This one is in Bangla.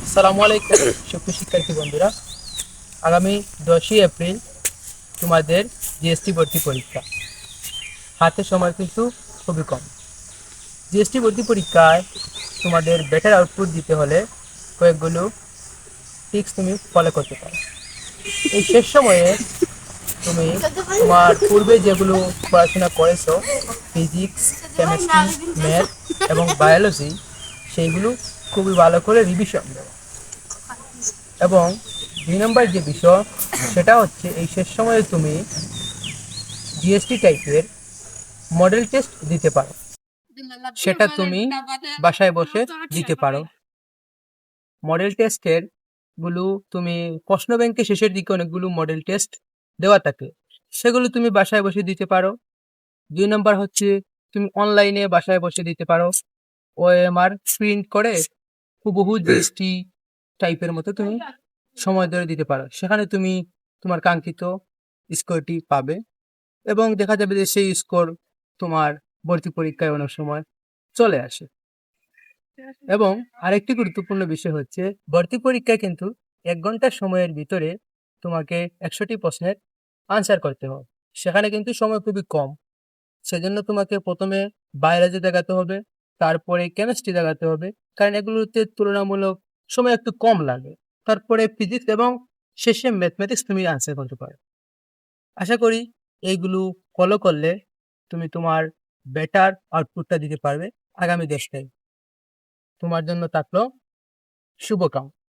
আসসালামু আলাইকুম সুপ্রিয় শিক্ষার্থী বন্ধুরা। আগামী 10ই এপ্রিল তোমাদের জিএসটি ভর্তি পরীক্ষা। হাতে সময় কিন্তু খুবই কম। জিএসটি ভর্তি পরীক্ষায় তোমাদের বেটার আউটপুট দিতে হলে কয়েকগুলো টিপস তুমি ফলো করতে পারো। এই শেষ সময়ে তুমি তোমার পূর্বে যেগুলো পড়াশোনা করেছো, ফিজিক্স, কেমিস্ট্রি, ম্যাথ এবং বায়োলজি, সেইগুলো খুবই ভালো করে রিভিশন দেবো। এবং 2 নম্বর যে বিষয়, সেটা হচ্ছে এই শেষ সময়ে তুমি জিএসটি টাইপের মডেল টেস্ট দিতে পারো। সেটা তুমি বাসায় বসে দিতে পারো। মডেল টেস্টের গুলো তুমি প্রশ্ন ব্যাংকে শেষের দিকে অনেকগুলো মডেল টেস্ট দেওয়া থাকে, সেগুলো তুমি বাসায় বসে দিতে পারো। 2 নম্বর হচ্ছে তুমি অনলাইনে বাসায় বসে দিতে পারো। ওএমআর প্রিন্ট করে হুবহু জিএসটি টাইপের মতো তুমি সময় ধরে দিতে পারো। সেখানে তুমি তোমার কাঙ্ক্ষিত স্কোরটি পাবে এবং দেখা যাবে যে সেই স্কোর তোমার ভর্তি পরীক্ষায় অনেক সময় চলে আসে। এবং আরেকটি গুরুত্বপূর্ণ বিষয় হচ্ছে, ভর্তি পরীক্ষায় কিন্তু 1 ঘন্টা সময়ের ভিতরে তোমাকে 100টি প্রশ্নের আনসার করতে হবে। সেখানে কিন্তু সময় খুবই কম। সেজন্য তোমাকে প্রথমে বায়োলজি দেখাতে হবে, তারপরে কেমিস্ট্রি দেখাতে হবে, কারণ এগুলোতে তুলনামূলক সময় একটু কম লাগে। তারপরে ফিজিক্স এবং শেষে ম্যাথমেটিক্স তুমি আনসার করতে পারো। আশা করি এইগুলো ফলো করলে তুমি তোমার বেটার আউটপুটটা দিতে পারবে আগামী 10টায়। তোমার জন্য থাকলো শুভকামনা।